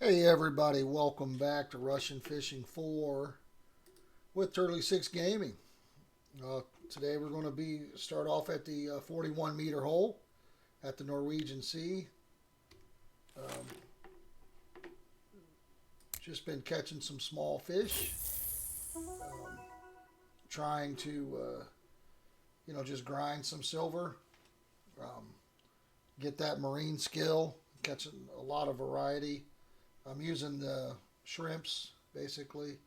Hey everybody, welcome back to Russian Fishing 4 with Turtley 6 Gaming. Today we're going to start off at the 41 meter hole at the Norwegian Sea. Just been catching some small fish, trying to just grind some silver, get that marine skill, catching a lot of variety. I'm using the shrimps, basically.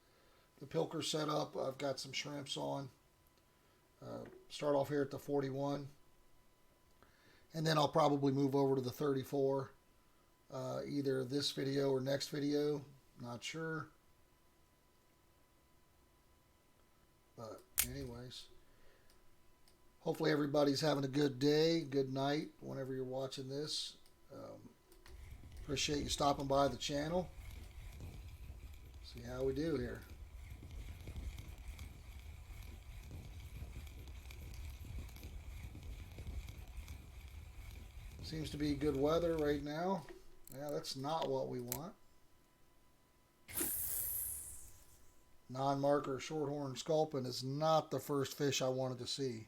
The pilker setup, I've got some shrimps on. Start off here at the 41. And then I'll probably move over to the 34. Either this video or next video. Not sure. But anyways. Hopefully everybody's having a good day, good night, whenever you're watching this. Appreciate you stopping by the channel. See how we do here. Seems to be good weather right now. Yeah, that's not what we want. Non-marker shorthorn sculpin is not the first fish I wanted to see.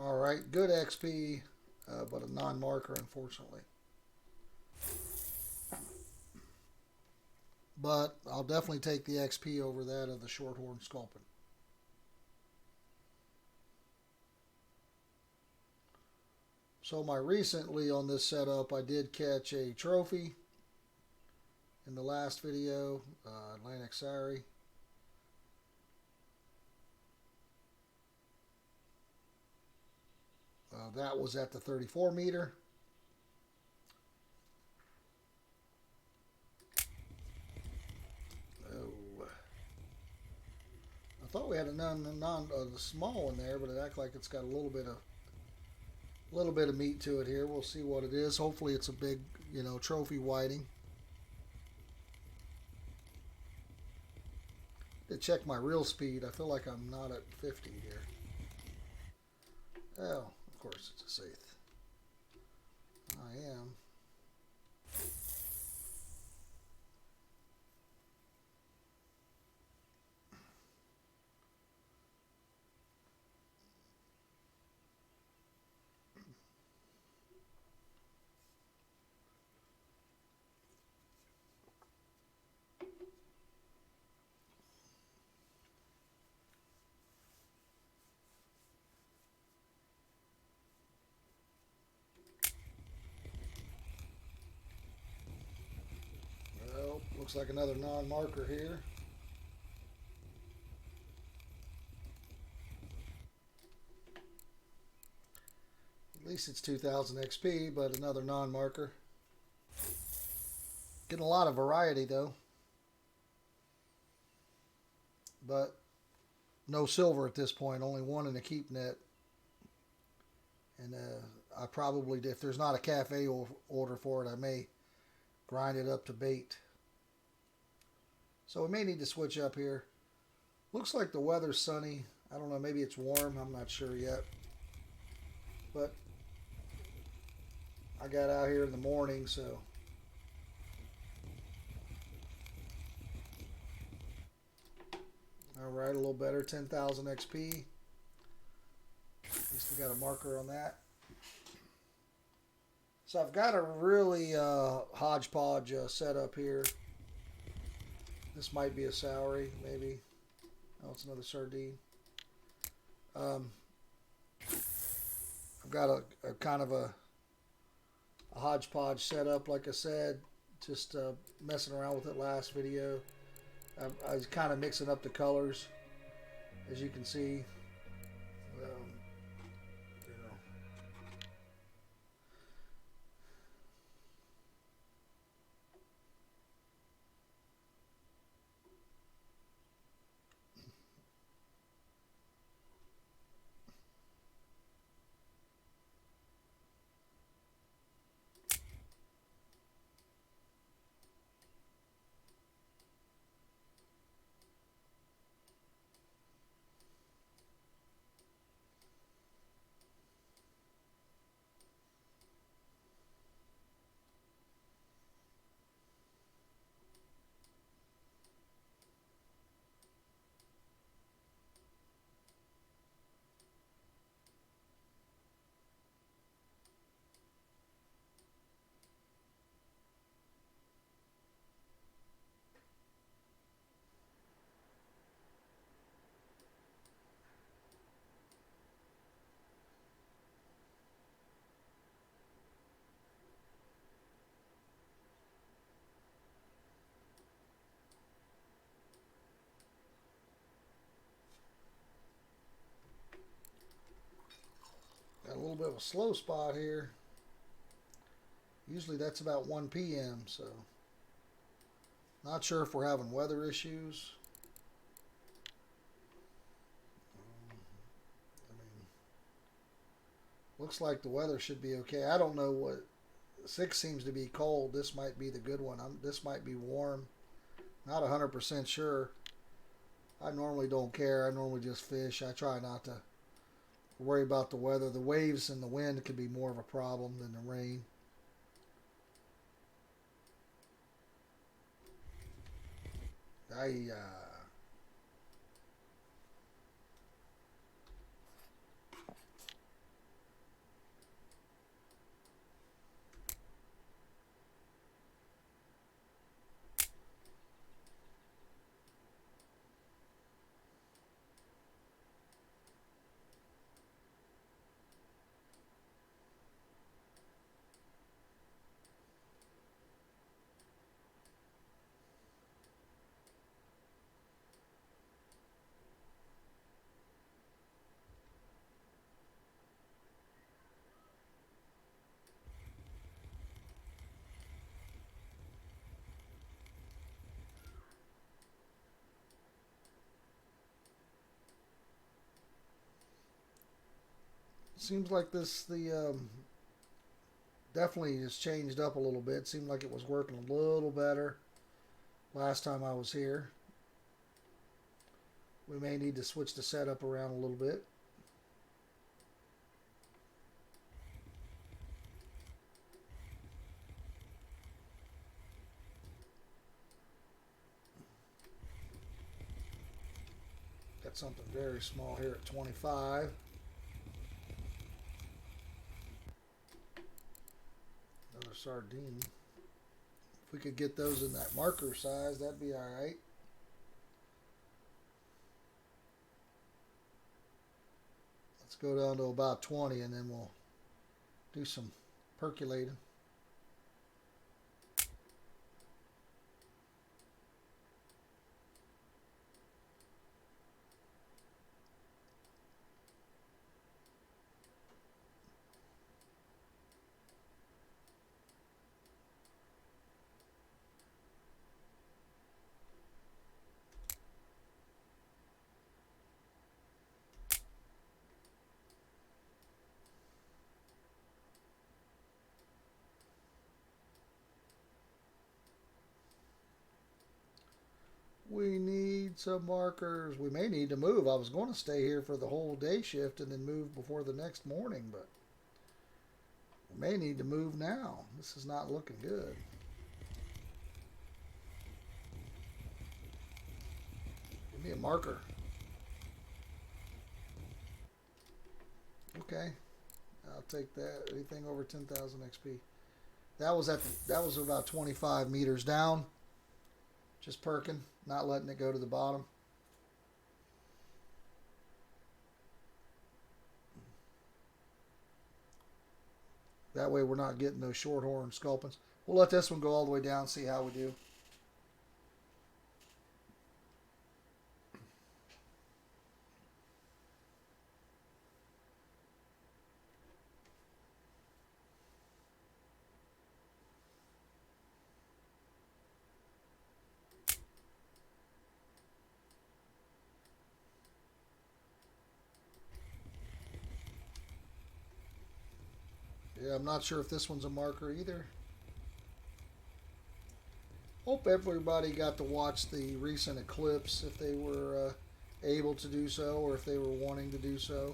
All right, good XP, but a non-marker, unfortunately. But I'll definitely take the XP over that of the shorthorn sculpin. So recently on this setup, I did catch a trophy in the last video, Atlantic Sari. That was at the 34 meter. Oh, I thought we had a small one there, but it acts like it's got a little bit of meat to it here. We'll see what it is. Hopefully, it's a big, trophy whiting. To check my reel speed, I feel like I'm not at 50 here. Oh, of course it's a safe. I am. Looks like another non-marker here. At least it's 2000 XP, but another non-marker. Getting a lot of variety though. But no silver at this point, only one in a keep net. And I probably, if there's not a cafe order for it, I may grind it up to bait. So we may need to switch up here. Looks like the weather's sunny. I don't know, maybe it's warm. I'm not sure yet. But I got out here in the morning, so. All right, a little better, 10,000 XP. At least we got a marker on that. So I've got a really hodgepodge setup here. This might be a Sari, maybe. Oh, it's another sardine. I've got a kind of a hodgepodge setup, like I said. Just messing around with it last video. I was kind of mixing up the colors, as you can see. little bit of a slow spot here. Usually that's about 1 p.m. So not sure if we're having weather issues. I mean, looks like the weather should be okay. I don't know what 6 seems to be cold. This might be the good one. This might be warm. Not 100% sure. I normally don't care. I normally just fish. I try not to worry about the weather. The waves and the wind could be more of a problem than the rain. I seems like the definitely has changed up a little bit. Seemed like it was working a little better last time I was here. We may need to switch the setup around a little bit. Got something very small here at 25. Another sardine. If we could get those in that marker size, that'd be all right. Let's go down to about 20 and then we'll do some percolating. We need some markers. We may need to move. I was going to stay here for the whole day shift and then move before the next morning, but we may need to move now. This is not looking good. Give me a marker. Okay, I'll take that. Anything over 10,000 XP. That was about 25 meters down. Just perking, not letting it go to the bottom. That way we're not getting those shorthorn sculpins. We'll let this one go all the way down, see how we do. Yeah, I'm not sure if this one's a marker either. Hope everybody got to watch the recent eclipse if they were able to do so or if they were wanting to do so.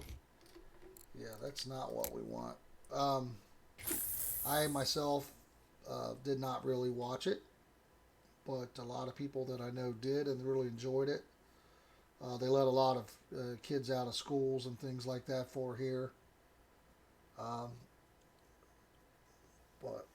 Yeah, that's not what we want. I myself did not really watch it, but a lot of people that I know did and really enjoyed it. They let a lot of kids out of schools and things like that for here. Um, but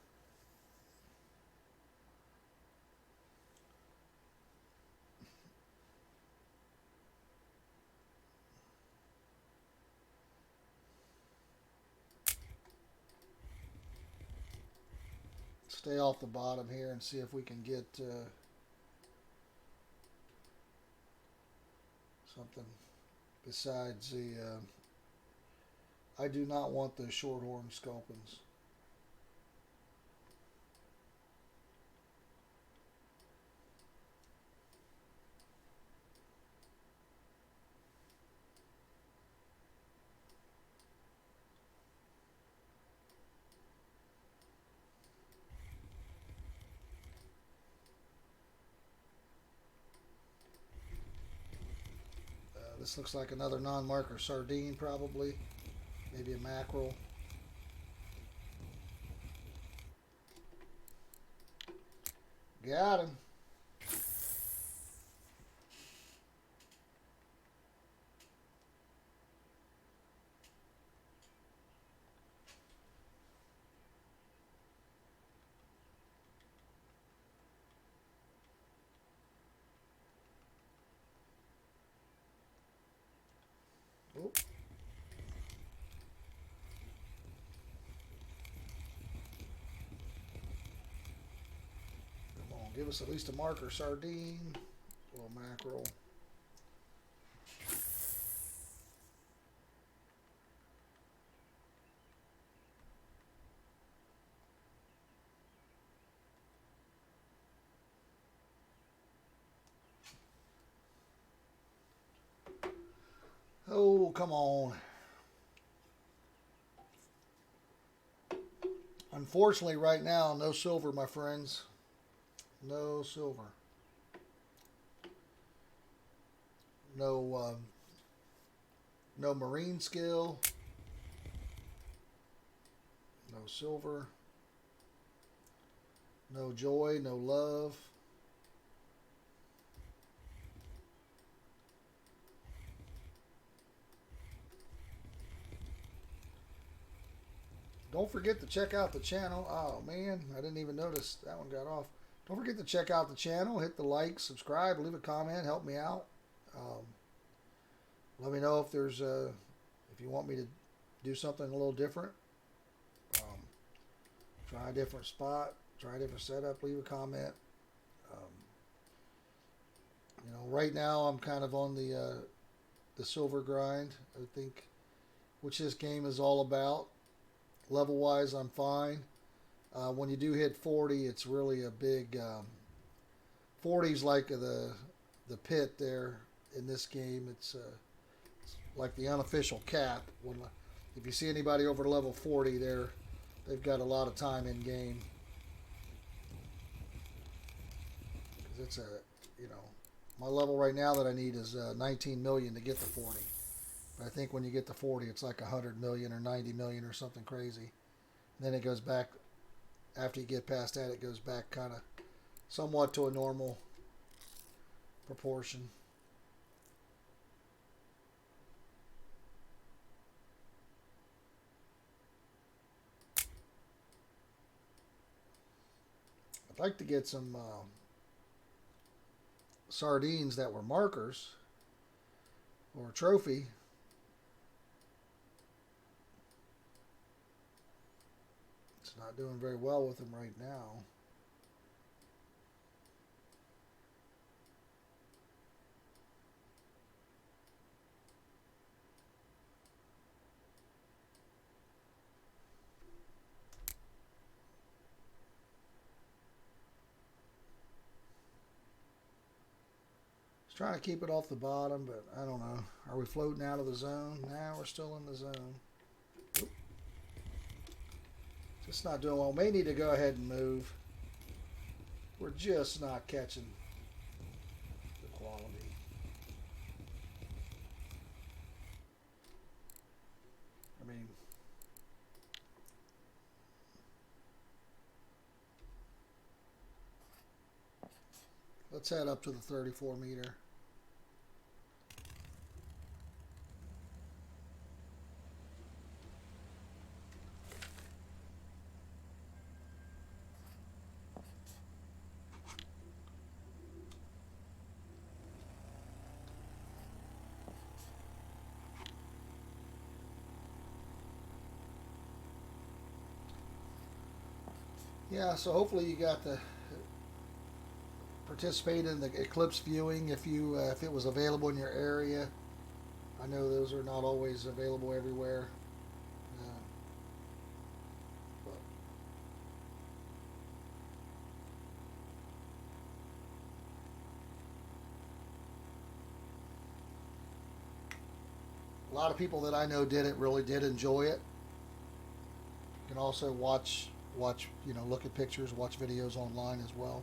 stay off the bottom here and see if we can get something besides I do not want those shorthorn sculpins. This looks like another non-marker sardine, probably. Maybe a mackerel. Got him. Oh. Come on, give us at least a marker sardine. A little mackerel. Oh, come on. Unfortunately, right now, no silver, my friends. No silver. No, no marine skill. No silver. No joy. No love. Don't forget to check out the channel. Oh man, I didn't even notice that one got off. Don't forget to check out the channel. Hit the like, subscribe, leave a comment, help me out. Let me know if there's if you want me to do something a little different. Um, try a different spot, try a different setup. Leave a comment. Um, right now I'm kind of on the silver grind. I think, which this game is all about. Level wise, I'm fine. When you do hit 40, it's really a big. 40's like the pit there in this game. It's like the unofficial cap. If you see anybody over level 40, they've got a lot of time in game. Because it's my level right now that I need is 19 million to get to 40. But I think when you get to 40, it's like 100 million or 90 million or something crazy. And then it goes back, after you get past that, it goes back kind of somewhat to a normal proportion. I'd like to get some sardines that were markers or a trophy. It's not doing very well with them right now. Trying to keep it off the bottom, but I don't know. Are we floating out of the zone? Nah, we're still in the zone. Oop. Just not doing well. May need to go ahead and move. We're just not catching the quality. I mean, let's head up to the 34 meter. Yeah, so hopefully you got to participate in the eclipse viewing if it was available in your area. I know those are not always available everywhere. A lot of people that I know really did enjoy it. You can also watch, look at pictures, watch videos online as well.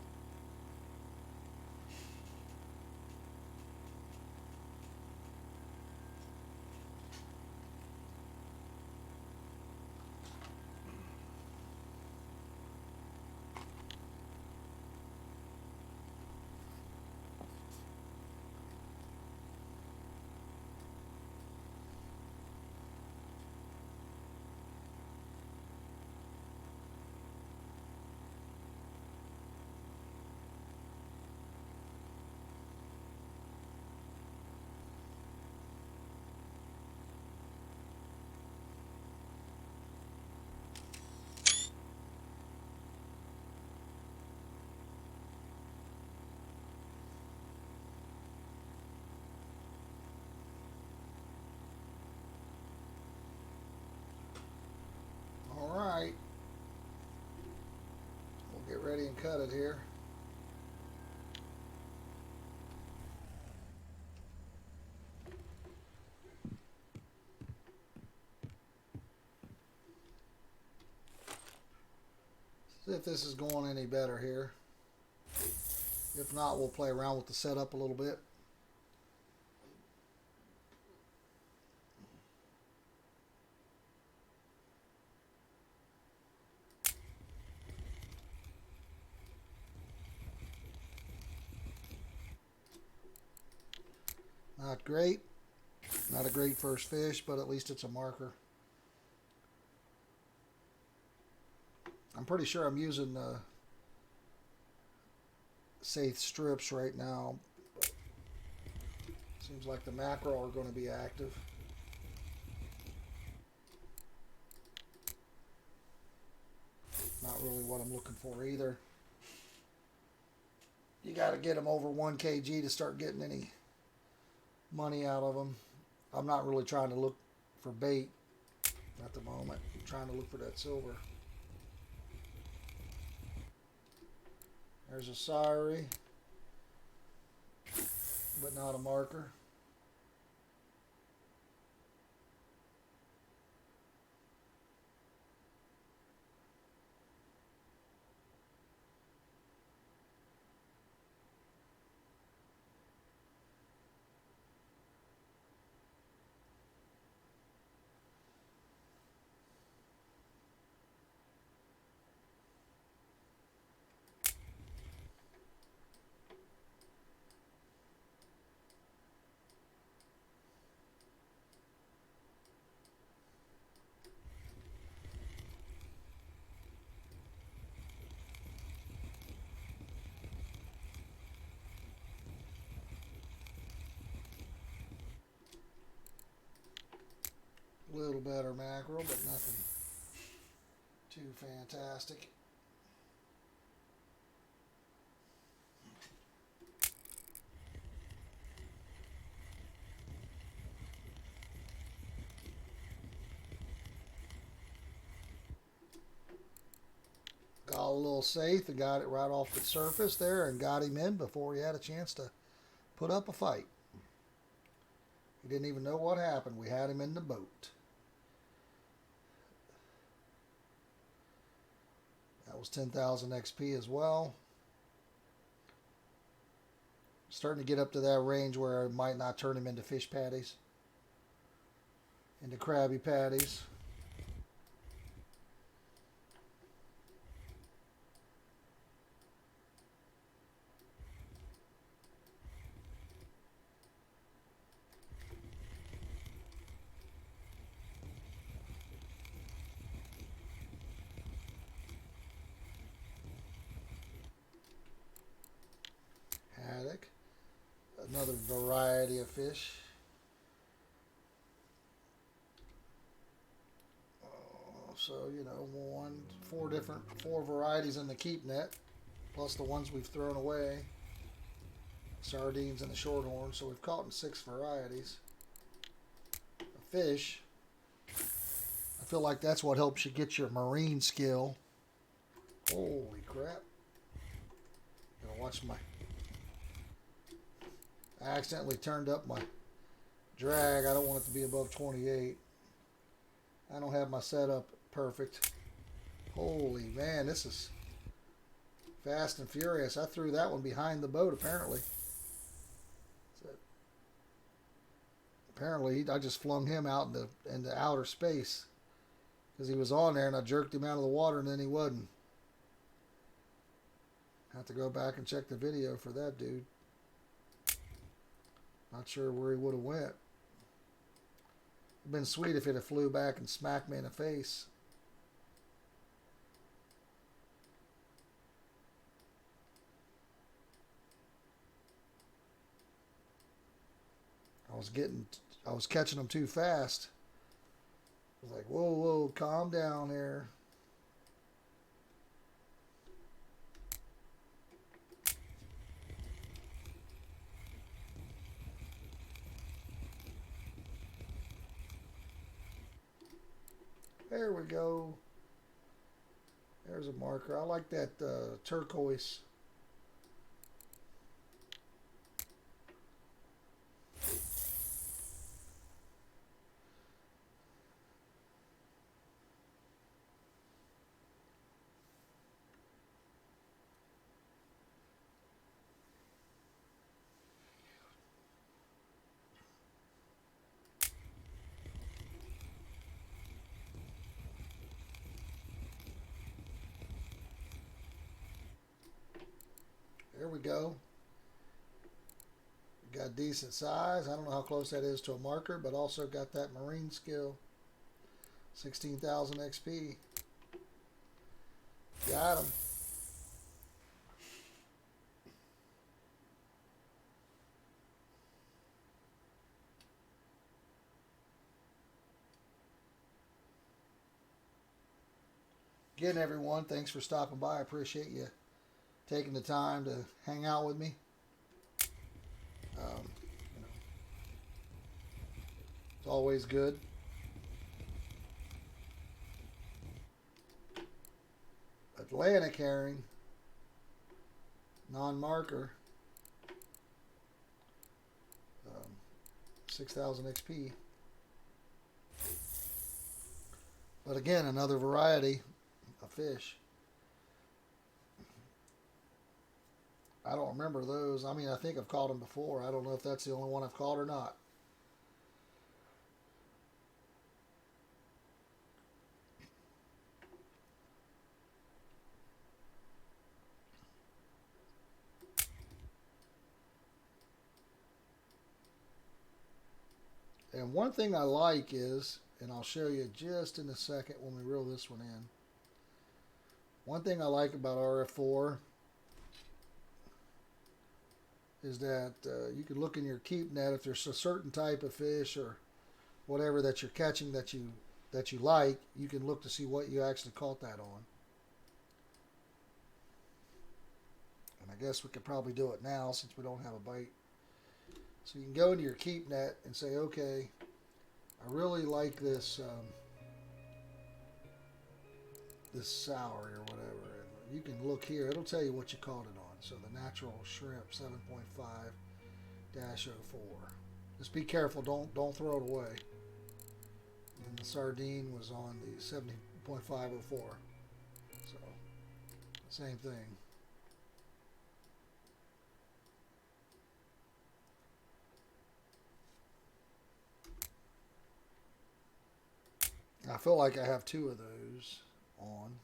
All right, we'll get ready and cut it here. See if this is going any better here. If not, we'll play around with the setup a little bit. Not great. Not a great first fish, but at least it's a marker. I'm pretty sure I'm using safe strips right now. Seems like the mackerel are going to be active. Not really what I'm looking for either. You got to get them over 1 kg to start getting any money out of them. I'm not really trying to look for bait at the moment. I'm trying to look for that silver. There's a siree, but not a marker. A little better mackerel, but nothing too fantastic. Got a little safe and got it right off the surface there and got him in before he had a chance to put up a fight. He didn't even know what happened. We had him in the boat. That was 10,000 XP as well. Starting to get up to that range where I might not turn him into fish patties, into crabby patties. Haddock. Another variety of fish. So, you know, four varieties in the keep net, plus the ones we've thrown away. Sardines and the shorthorn. So we've caught in 6 varieties of fish. I feel like that's what helps you get your marine skill. Holy crap. Gotta watch I accidentally turned up my drag. I don't want it to be above 28. I don't have my setup perfect. Holy man, this is fast and furious. I threw that one behind the boat apparently. So, apparently I just flung him out into outer space because he was on there and I jerked him out of the water and then he wasn't. Have to go back and check the video for that dude. Not sure where he would have went. It'd been sweet if it had flew back and smacked me in the face. I was catching them too fast. I was like, whoa, whoa, calm down here. There we go. There's a marker. I like that turquoise. There we go. Got decent size. I don't know how close that is to a marker, but also got that marine skill. 16,000 XP. Got him. Again, everyone, thanks for stopping by. I appreciate you taking the time to hang out with me. You know, it's always good. Atlantic herring, non-marker, 6,000 XP. But again, another variety of fish. I don't remember those. I mean, I think I've caught them before. I don't know if that's the only one I've caught or not. And one thing I like is, and I'll show you just in a second when we reel this one in. One thing I like about RF4 is that you can look in your keep net if there's a certain type of fish or whatever that you're catching that you like, you can look to see what you actually caught that on. And I guess we could probably do it now since we don't have a bite. So you can go into your keep net and say, okay, I really like this this sour or whatever. And you can look here. It'll tell you what you caught it on. So the natural shrimp 7.5-04. Just be careful. Don't throw it away. And the sardine was on the 70.504. So same thing. I feel like I have two of those on.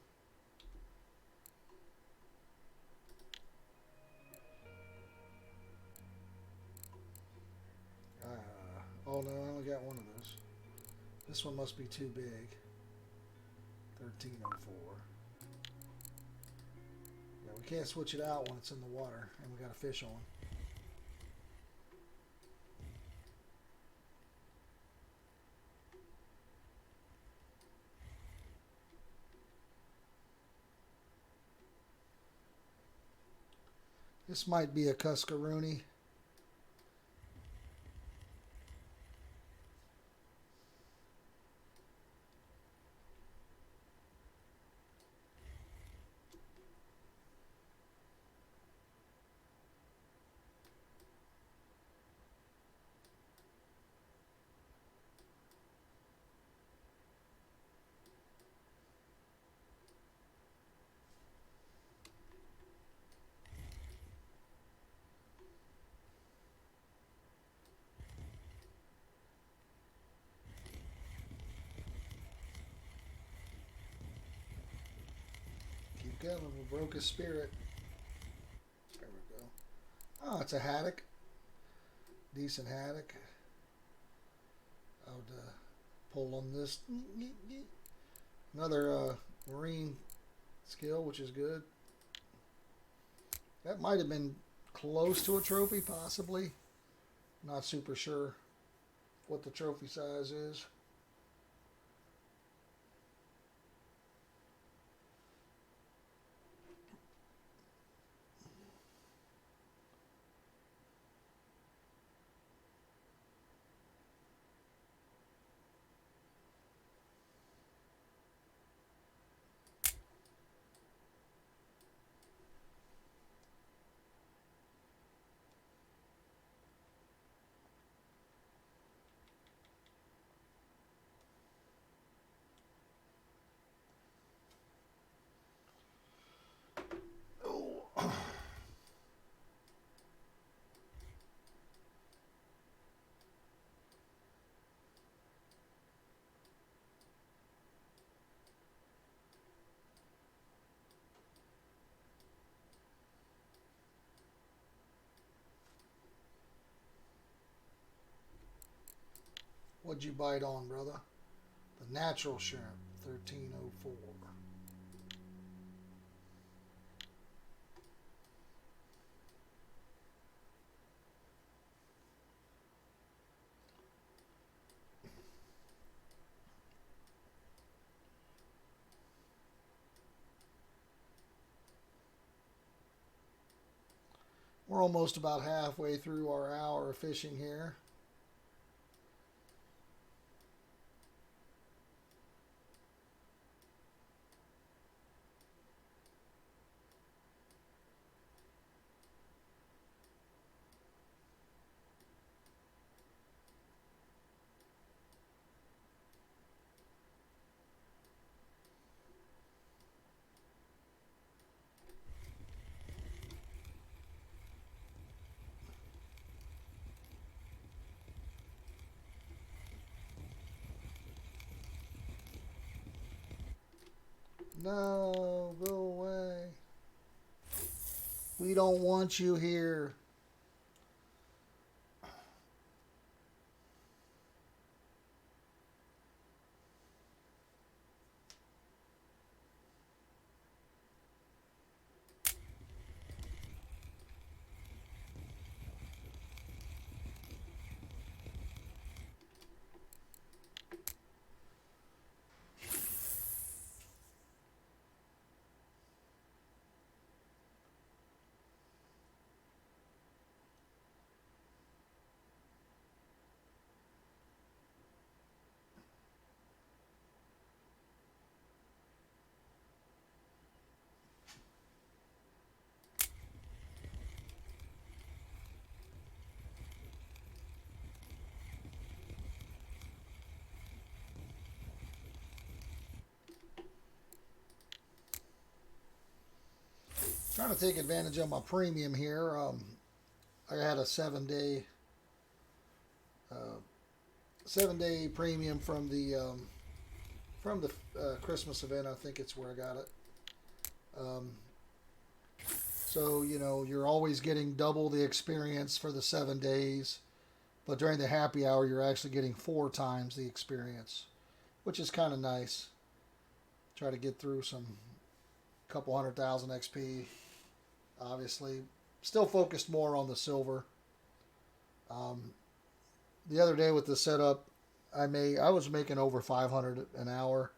Oh no, I only got one of those. This one must be too big. 1304. Yeah, we can't switch it out when it's in the water and we got a fish on. This might be a Cuscaroonie. Kevin, we broke his spirit. There we go. Oh, it's a haddock. Decent haddock. I would pull on this. Another marine skill, which is good. That might have been close to a trophy, possibly. Not super sure what the trophy size is. What'd you bite on, brother? The natural shrimp, 1304. We're almost about halfway through our hour of fishing here. No, go away. We don't want you here. Trying to take advantage of my premium here. I had a 7-day premium from the Christmas event. I think it's where I got it. So you know you're always getting double the experience for the 7 days, but during the happy hour you're actually getting 4 times the experience, which is kind of nice. Try to get through some couple 100,000 XP. Obviously, still focused more on the silver. The other day with the setup, I was making over 500 an hour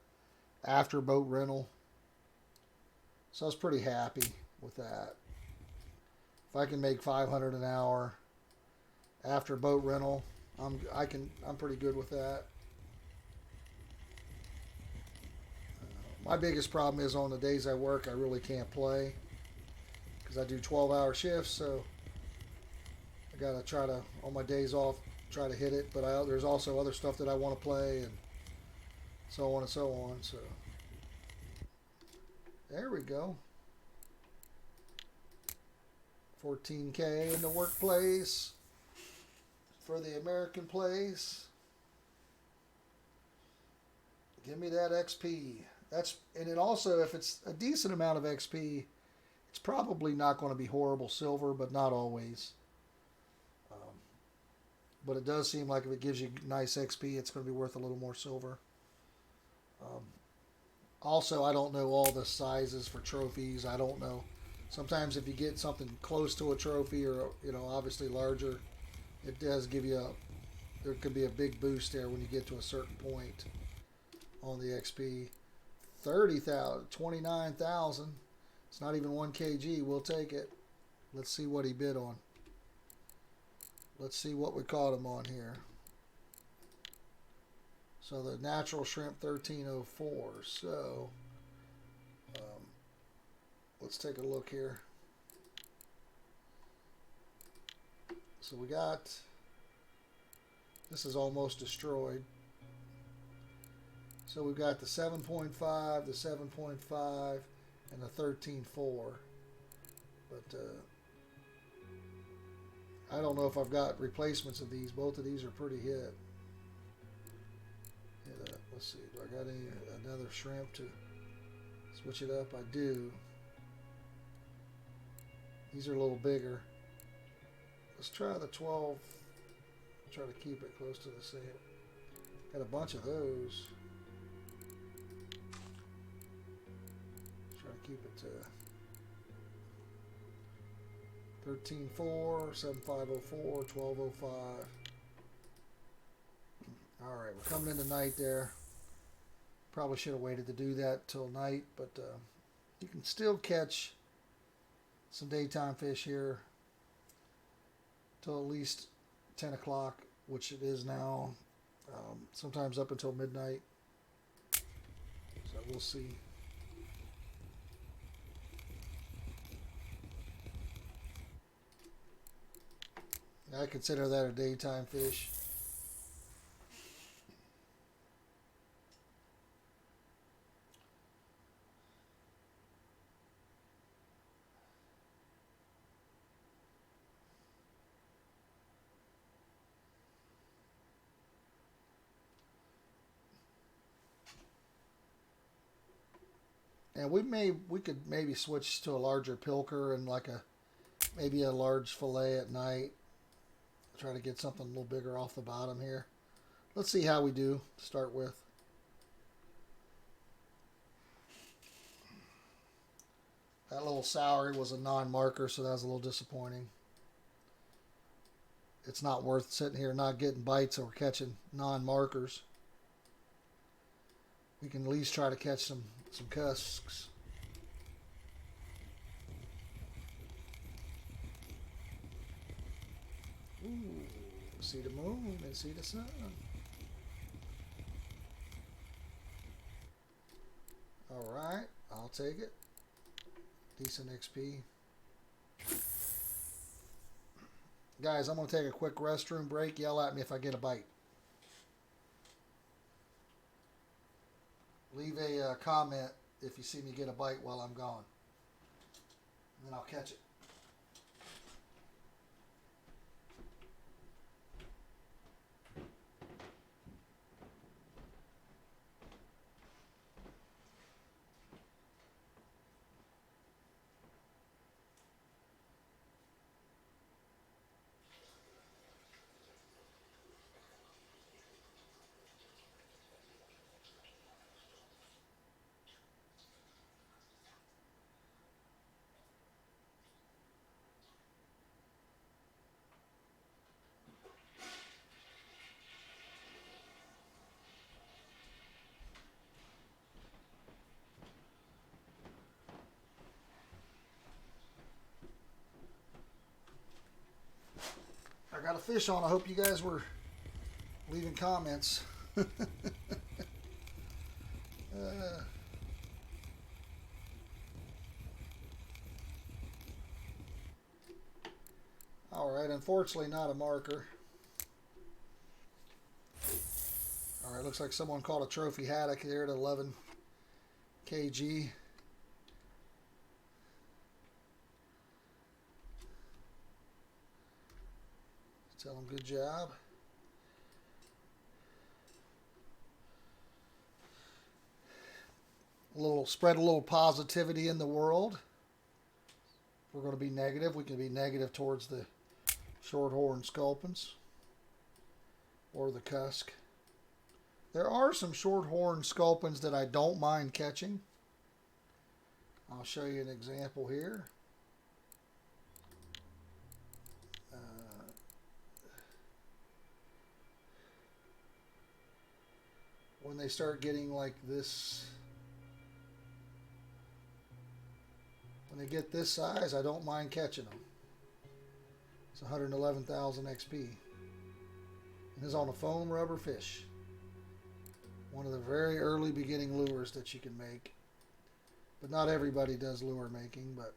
after boat rental, so I was pretty happy with that. If I can make 500 an hour after boat rental, I'm pretty good with that. My biggest problem is on the days I work, I really can't play because I do 12-hour shifts, so I gotta try to, on my days off, try to hit it. But there's also other stuff that I want to play, and so on and so on. So there we go. 14K in the workplace for the American place. Give me that XP. And it also, if it's a decent amount of XP, it's probably not going to be horrible silver, but not always. Um, but it does seem like if it gives you nice XP, it's going to be worth a little more silver. Um, Also, I don't know all the sizes for trophies. I don't know. Sometimes if you get something close to a trophy or, obviously larger, it does give you there could be a big boost there when you get to a certain point on the XP. 30,000, 29,000. It's not even 1 kg. We'll take it. Let's see what he bid on. Let's see what we caught him on here. So the natural shrimp 1304. So let's take a look here. So we got, this is almost destroyed. So we've got the 7.5, the 7.5, and the 13.4. But I don't know if I've got replacements of these. Both of these are pretty hit. Let's see, do I got another shrimp to switch it up? I do. These are a little bigger. Let's try the 12. Try to keep it close to the same. Got a bunch of those. Try to keep it to 13.4, 7.504, 12.05. All right, we're coming into night there. Probably should have waited to do that till night, but you can still catch some daytime fish here till at least 10 o'clock, which it is now. Sometimes up until midnight. So we'll see. I consider that a daytime fish. And we could maybe switch to a larger pilker and maybe a large fillet at night. Try to get something a little bigger off the bottom here. Let's see how we do to start with. That little soury was a non-marker, so that was a little disappointing. It's not worth sitting here not getting bites or catching non-markers. We can at least try to catch some cusks. Ooh, see the moon and see the sun. All right, I'll take it. Decent XP. Guys, I'm going to take a quick restroom break. Yell at me if I get a bite. Leave a comment if you see me get a bite while I'm gone. And then I'll catch it. I got a fish on. I hope you guys were leaving comments. All right, unfortunately not a marker. All right, looks like someone caught a trophy haddock here at 11 kg. Tell them good job. spread a little positivity in the world. If we're going to be negative, we can be negative towards the shorthorn sculpins or the cusk. There are some shorthorn sculpins that I don't mind catching. I'll show you an example here. When they start getting like this, when they get this size, I don't mind catching them. It's 111,000 XP. And it's on a foam rubber fish. One of the very early beginning lures that you can make. But not everybody does lure making, but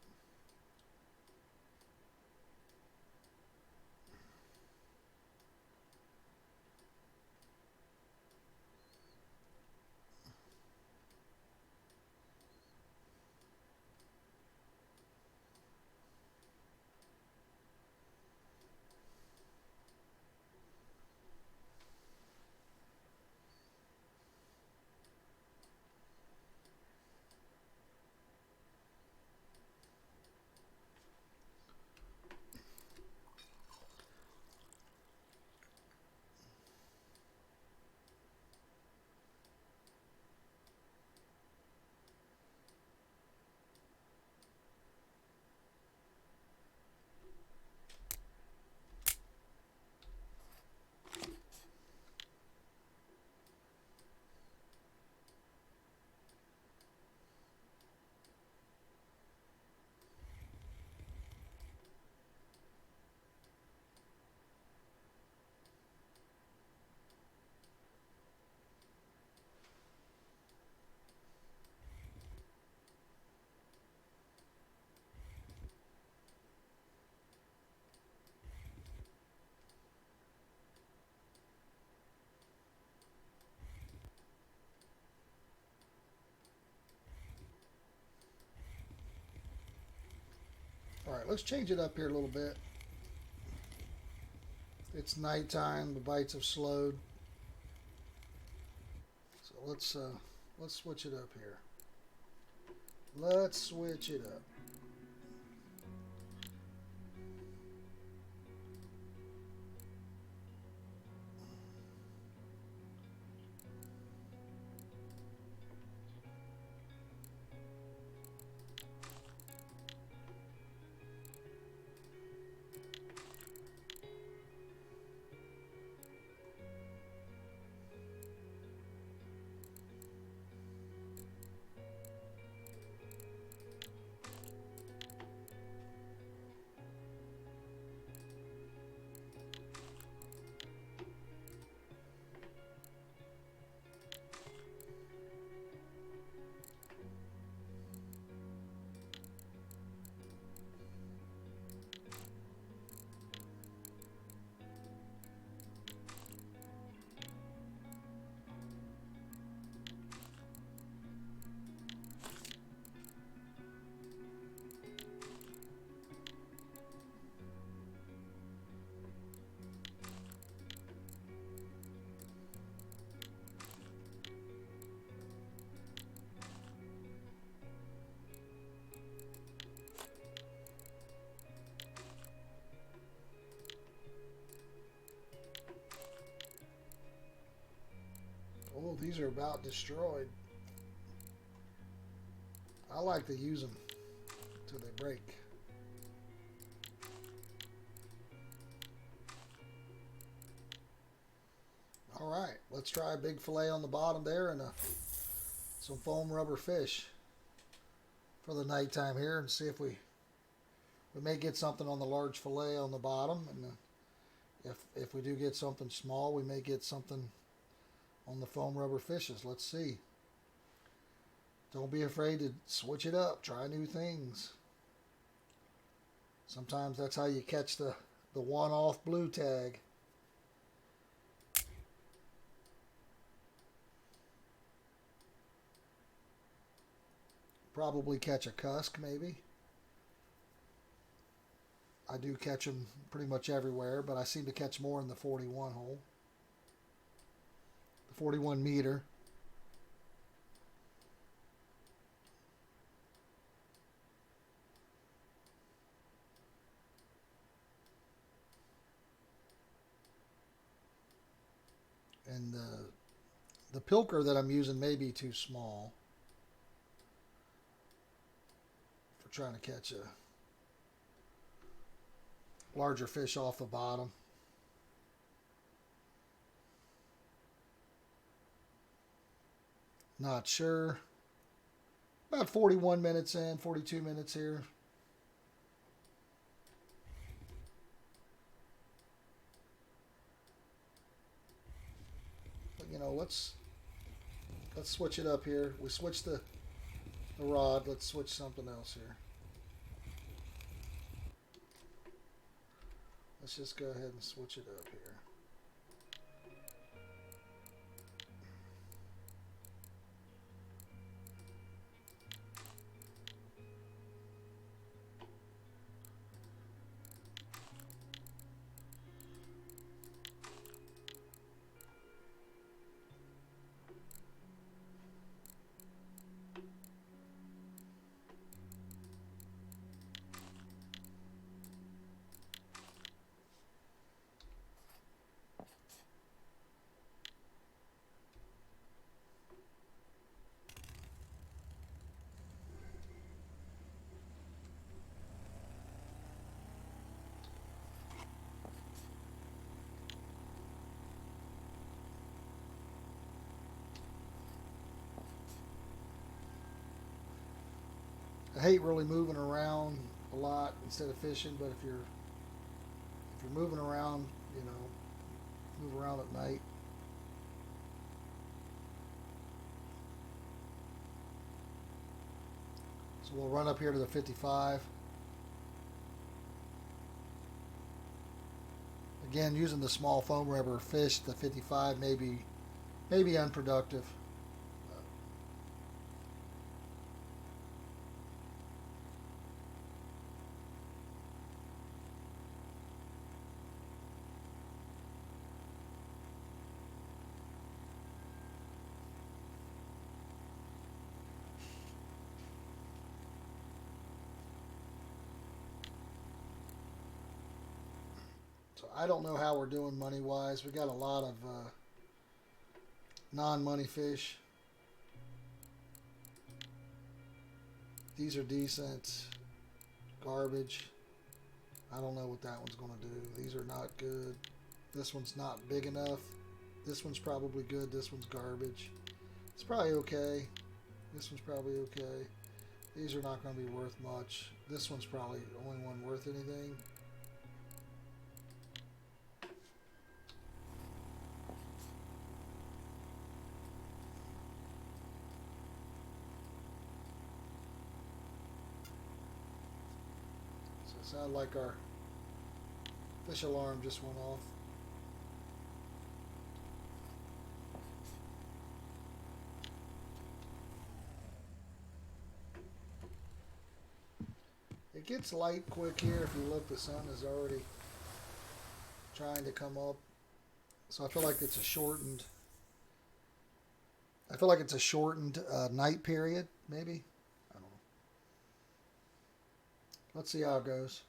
all right, let's change it up here a little bit. It's nighttime. The bites have slowed. So let's switch it up here. Let's switch it up. Oh, these are about destroyed. I like to use them till they break. All right, let's try a big fillet on the bottom there and some foam rubber fish for the nighttime here, and see if we may get something on the large fillet on the bottom, and if we do get something small, we may get something on the foam rubber fishes. Let's see. Don't be afraid to switch it up. Try new things. Sometimes that's how you catch the one-off blue tag. Probably catch a cusk, maybe. I do catch them pretty much everywhere, but I seem to catch more in the 41 hole. 41 meter. And the pilker that I'm using may be too small for trying to catch a larger fish off the bottom. Not sure. About 41 minutes in, 42 minutes here. But, you know, let's switch it up here. We switched the rod. Let's switch something else here. Let's just go ahead and switch it up here. I hate really moving around a lot instead of fishing, but if you're moving around, you know, move around at night. So we'll run up here to the 55. Again, using the small foam rubber fish, the 55 may be unproductive. So I don't know how we're doing money wise. We got a lot of non-money fish. These are decent. Garbage. I don't know what that one's going to do. These are not good. This one's not big enough. This one's probably good. This one's garbage. It's probably okay. This one's probably okay. These are not going to be worth much. This one's probably the only one worth anything. So it sounded like our fish alarm just went off. It gets light quick here. If you look, the sun is already trying to come up. So I feel like it's a shortened. Night period, maybe. I don't know. Let's see how it goes.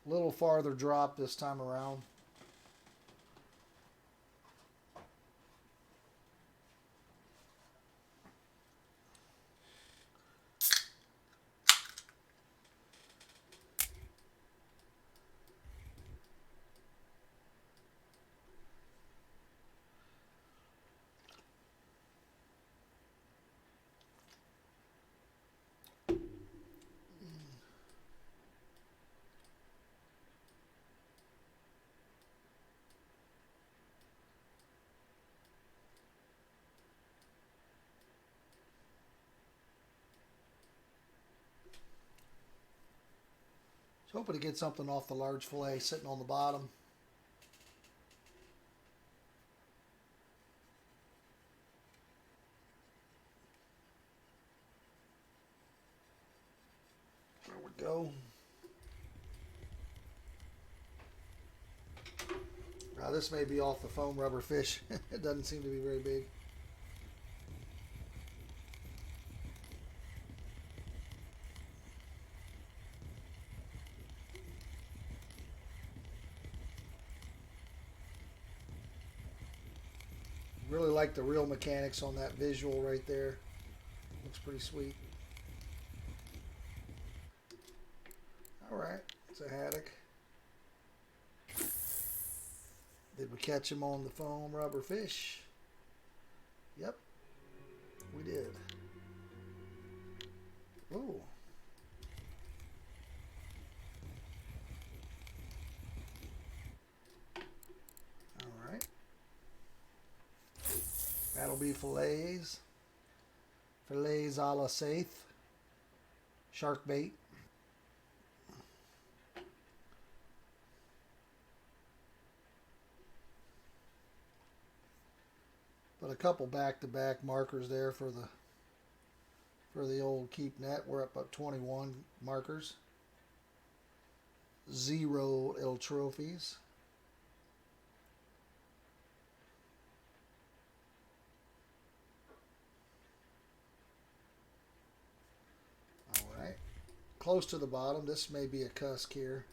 A little farther drop this time around. Hoping to get something off the large fillet sitting on the bottom. There we go. Now this may be off the foam rubber fish. It doesn't seem to be very big. Really like the reel mechanics on that visual right there. Looks pretty sweet. Alright, it's a haddock. Did we catch him on the foam rubber fish? Yep, we did. Ooh. Alright. That'll be fillets. Fillets a la Saith. Shark bait. But a couple back-to-back markers there for the old keep net. We're up at 21 markers. 0 ill trophies. Alright. Close to the bottom. This may be a cusk here.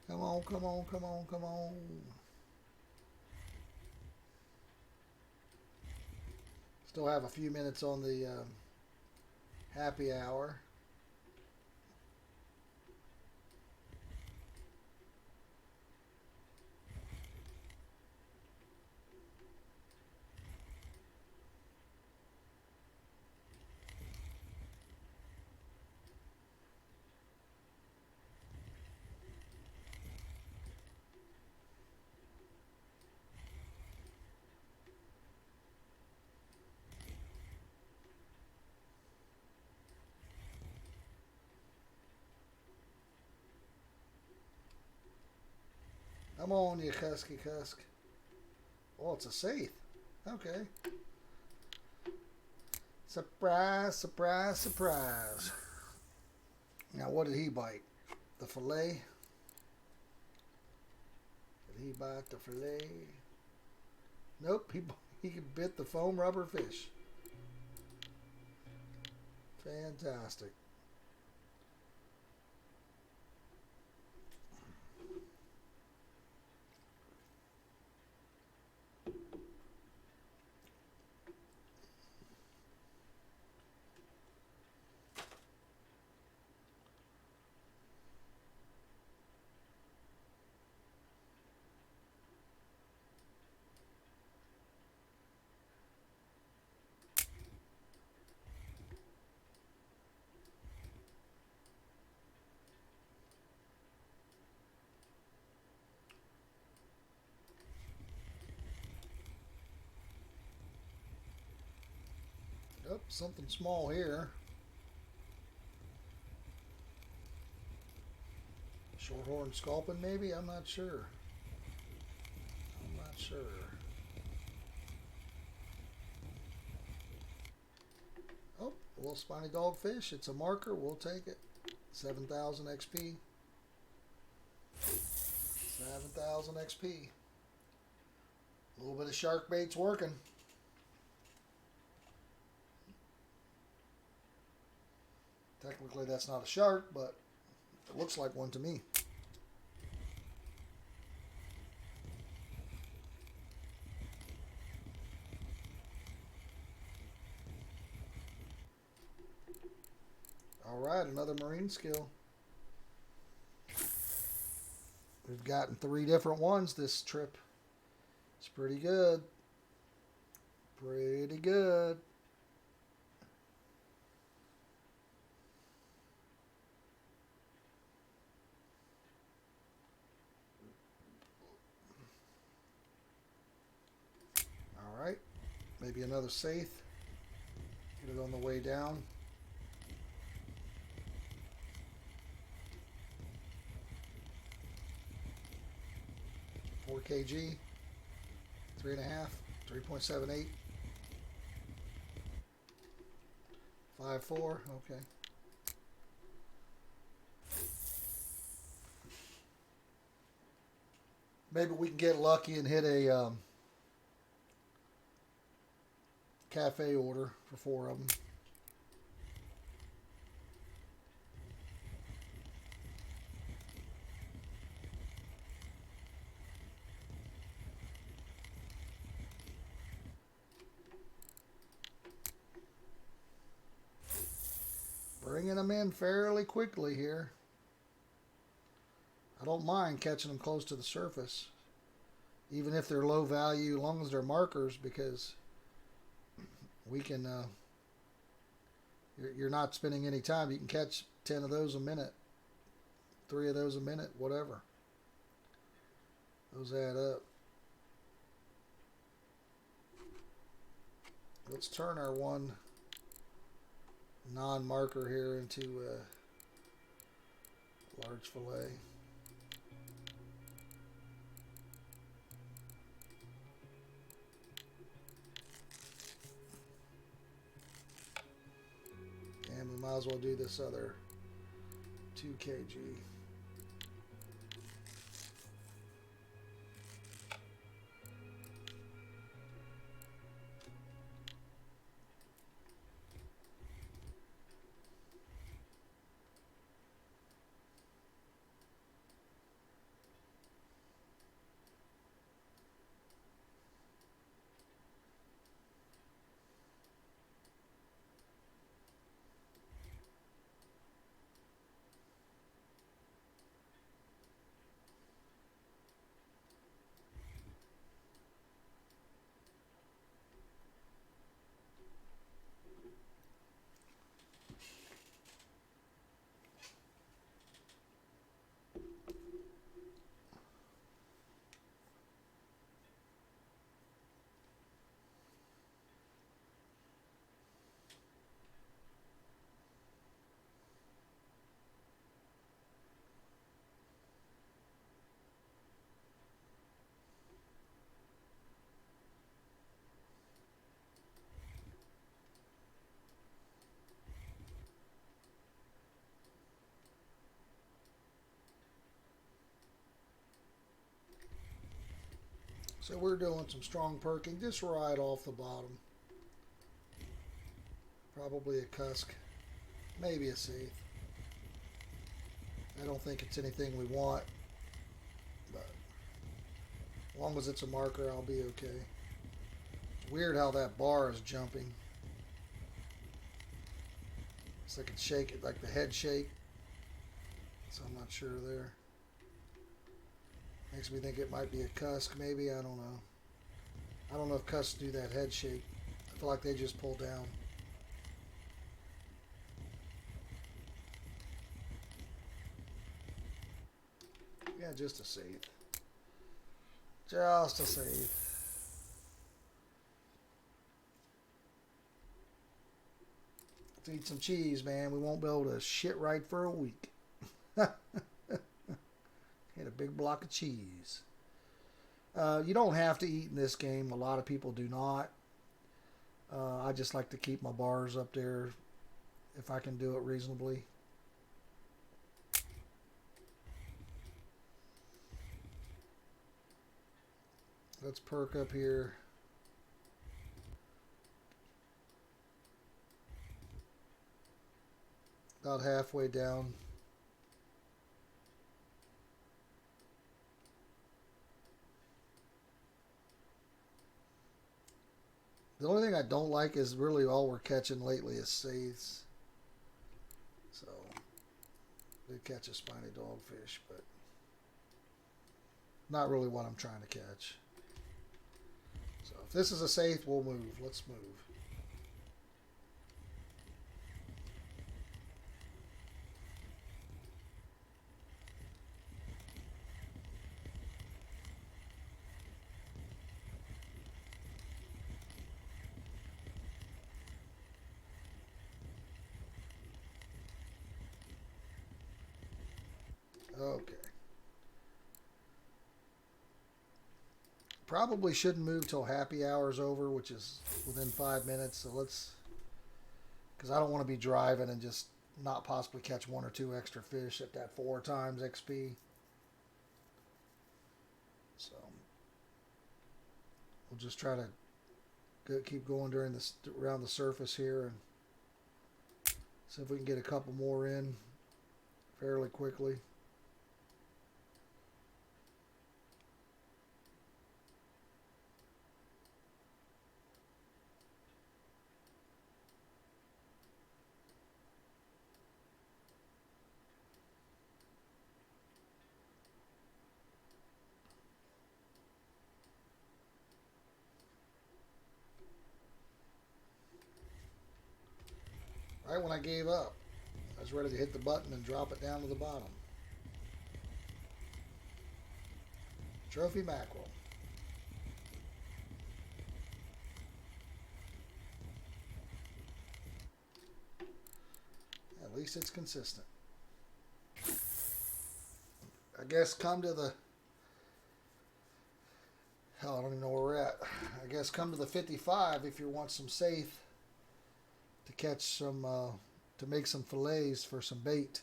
Come on, come on, come on, come on. Still have a few minutes on the happy hour. Come on, you cusky cusk. Oh, it's a Saith. Okay. Surprise, surprise, surprise. Now, what did he bite? The fillet? Did he bite the fillet? Nope, he bit the foam rubber fish. Fantastic. Oh, something small here. Shorthorn sculpin, maybe? I'm not sure. I'm not sure. Oh, a little spiny dogfish. It's a marker. We'll take it. 7,000 XP. 7,000 XP. A little bit of shark bait's working. Technically, that's not a shark, but it looks like one to me. All right, another marine skill. We've gotten 3 different ones this trip. It's pretty good. Pretty good. Maybe another safe. Get it on the way down. Four kg, 3.5, 3.78, 5.4. Okay. Maybe we can get lucky and hit a cafe order for 4 of them. Bringing them in fairly quickly here. I don't mind catching them close to the surface, even if they're low value, as long as they're markers, because we can, you're not spending any time. You can catch 10 of those a minute, 3 of those a minute, whatever. Those add up. Let's turn our one non-marker here into a large fillet. And we might as well do this other 2 kg. So we're doing some strong perking just right off the bottom. Probably a cusk, maybe a safe. I don't think it's anything we want, but as long as it's a marker, I'll be okay. It's weird how that bar is jumping. It's like it's shaking, like the head shake. So I'm not sure there. Makes me think it might be a cusk, maybe. I don't know. I don't know if cusks do that head shake. I feel like they just pull down. Yeah, just a safe. Just a safe. Let's eat some cheese, man. We won't be able to shit right for a week. Get a big block of cheese. You don't have to eat in this game. A lot of people do not. I just like to keep my bars up there if I can do it reasonably. Let's perk up here. About halfway down. The only thing I don't like is really all we're catching lately is saiths. So, did catch a spiny dogfish, but not really what I'm trying to catch. So, if this is a saith, we'll move. Let's move. Okay. Probably shouldn't move till happy hour's over, which is within 5 minutes. So let's, because I don't want to be driving and just not possibly catch 1 or 2 extra fish at that 4 times XP. So we'll just try to keep going during this around the surface here and see if we can get a couple more in fairly quickly. Right when I gave up, I was ready to hit the button and drop it down to the bottom. Trophy mackerel. At least it's consistent. I guess come to the... Hell, I don't even know where we're at. I guess come to the 55 if you want some safe to catch some, to make some fillets for some bait.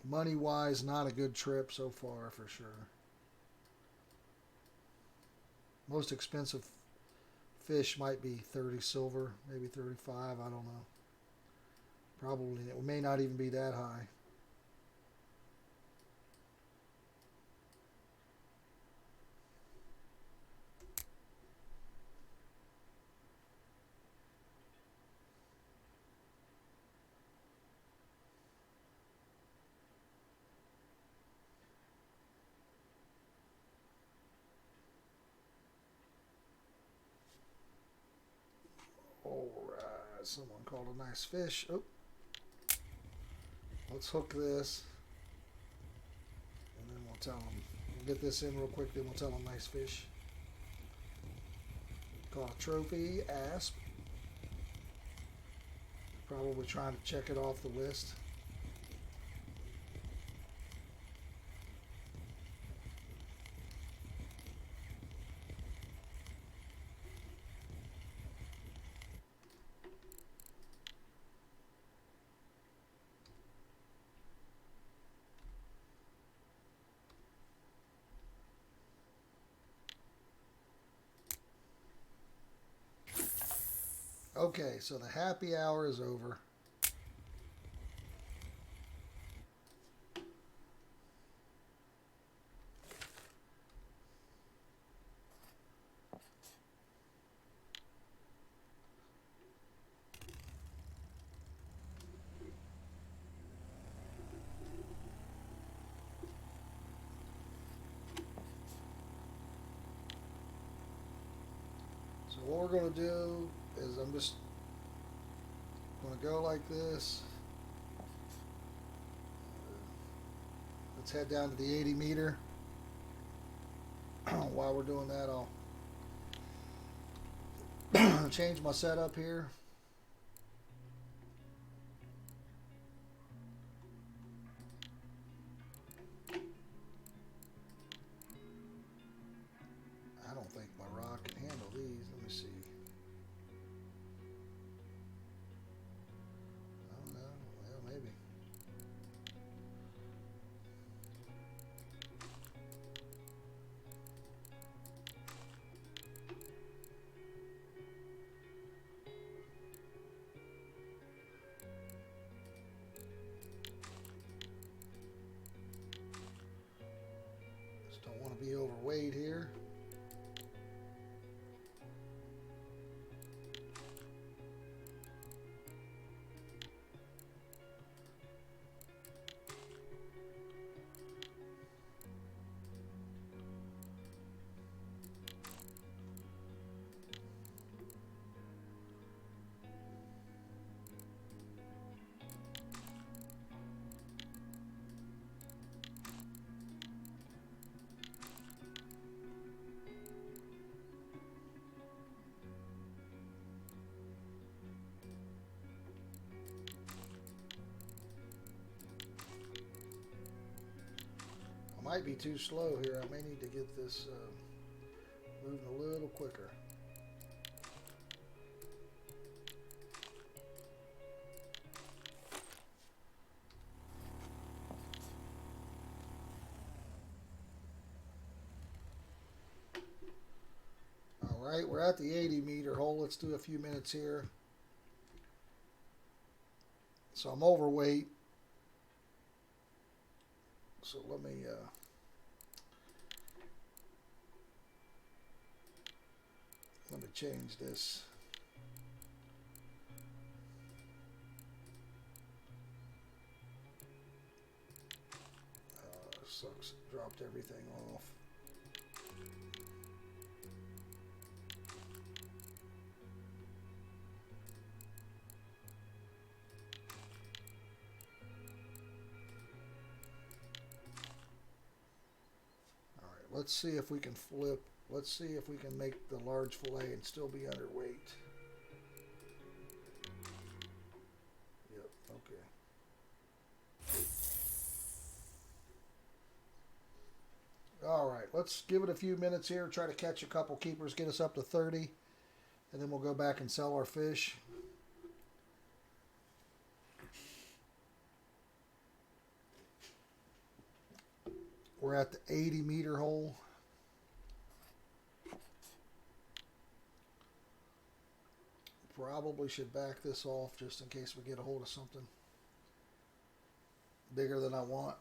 Money-wise, not a good trip so far for sure. Most expensive fish might be 30 silver, maybe 35, I don't know. Probably, it may not even be that high. Alright, someone called a nice fish. Oh, let's hook this. And then we'll tell them. We'll get this in real quick, then we'll tell them nice fish. Caught a trophy asp. Probably trying to check it off the list. Okay, so the happy hour is over. So what we're going to do is I'm just going to go like this. Let's head down to the 80 meter. While we're doing that, I'll change my setup here. I don't think my rod can handle these. Let me see. I don't know. Well, maybe. Just don't want to be overweight here. Might be too slow here. I may need to get this moving a little quicker. Alright, we're at the 80 meter hole. Let's do a few minutes here. So I'm overweight. So let me change this. Sucks. Dropped everything off. Let's see if we can flip. Let's see if we can make the large fillet and still be underweight. Yep, okay. All right, let's give it a few minutes here. Try to catch a couple keepers, get us up to 30, and then we'll go back and sell our fish. We're at the 80 meter hole. Probably should back this off just in case we get a hold of something bigger than I want.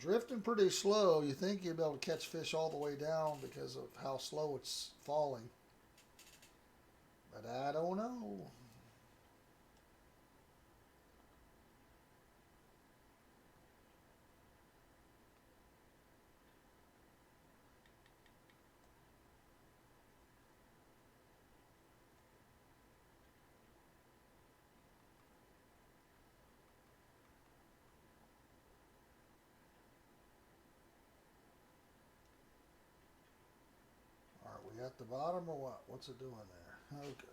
Drifting pretty slow. You think you'd be able to catch fish all the way down because of how slow it's falling. But I don't know. At the bottom or what? What's it doing there? Okay.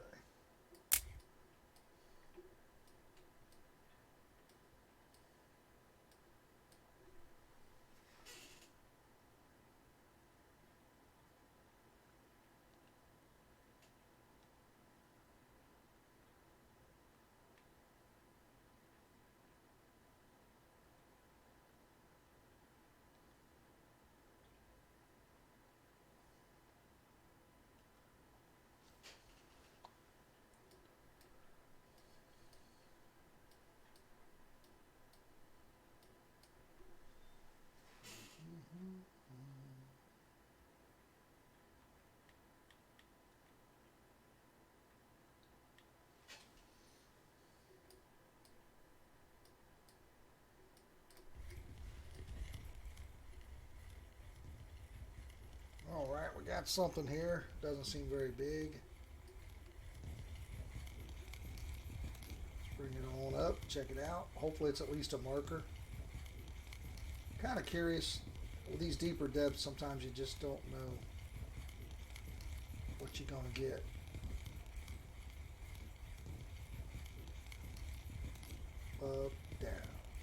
All right, we got something here. Doesn't seem very big. Let's bring it on up, check it out. Hopefully it's at least a marker. Kind of curious. With these deeper depths, sometimes you just don't know what you're going to get. Up, down,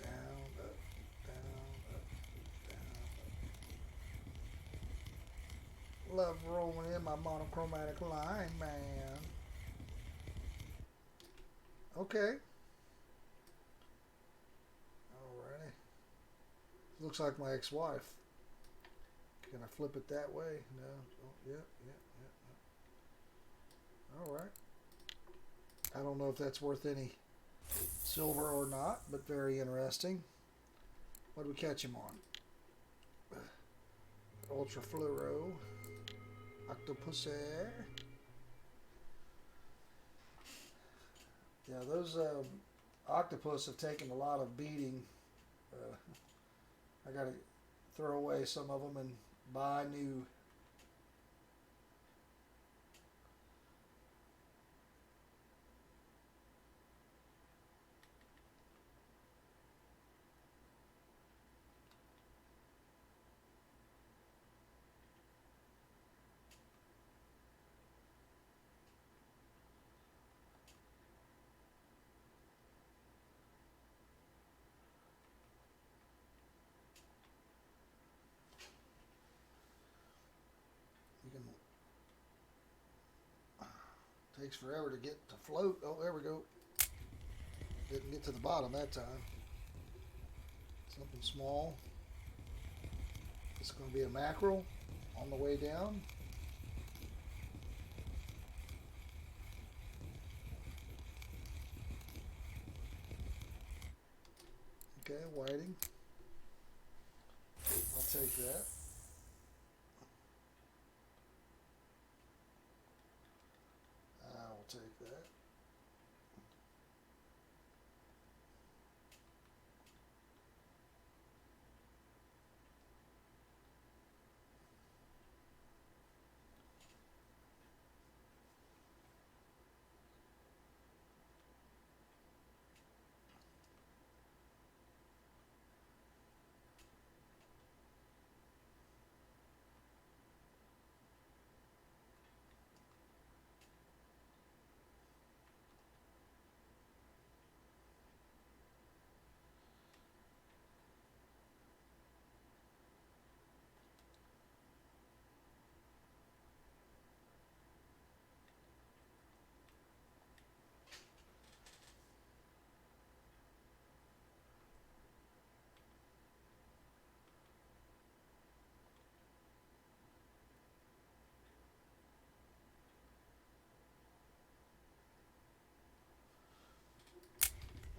down, up, down, up, down, up. Love rolling in my monochromatic line, man. Okay. Alrighty. Looks like my ex-wife. Can I flip it that way? No. Oh, yeah. All right. I don't know if that's worth any silver or not, but very interesting. What do we catch him on? Ultra fluoro. Octopus. Yeah, those octopus have taken a lot of beating. I got to throw away some of them and buy new Takes forever to get to float. Oh, there we go. Didn't get to the bottom that time. Something small. It's going to be a mackerel on the way down. Okay, whiting. I'll take that. I will take that.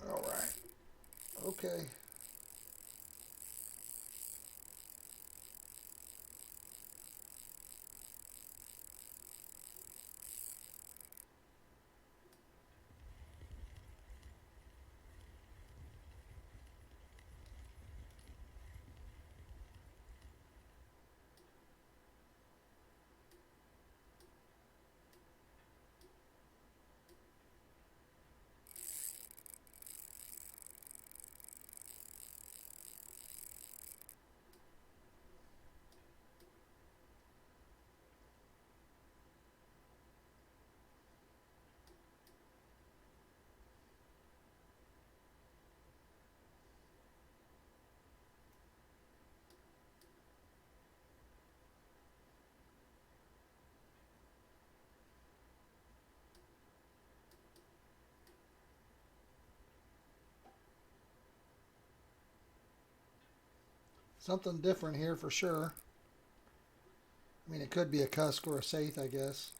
All right. Okay. Something different here for sure. I mean, it could be a cusk or a saith, I guess.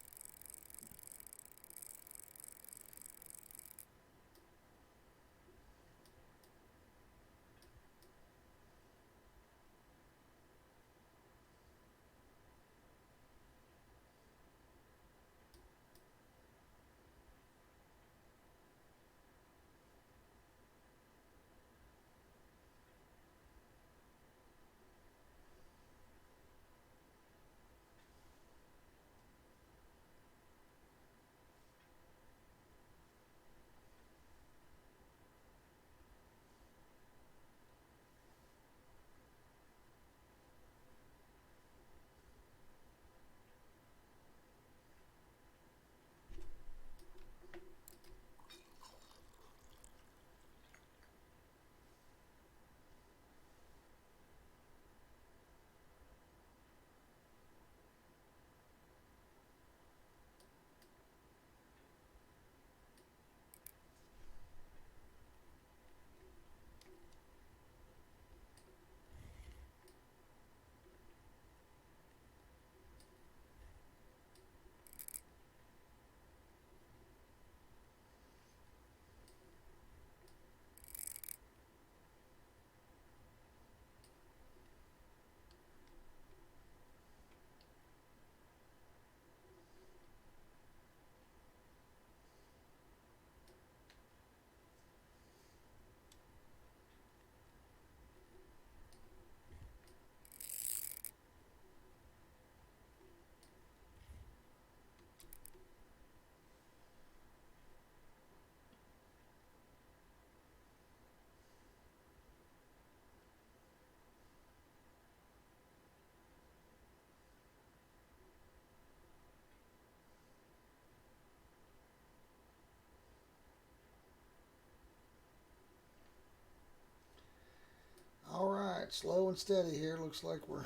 All right, slow and steady here. Looks like we're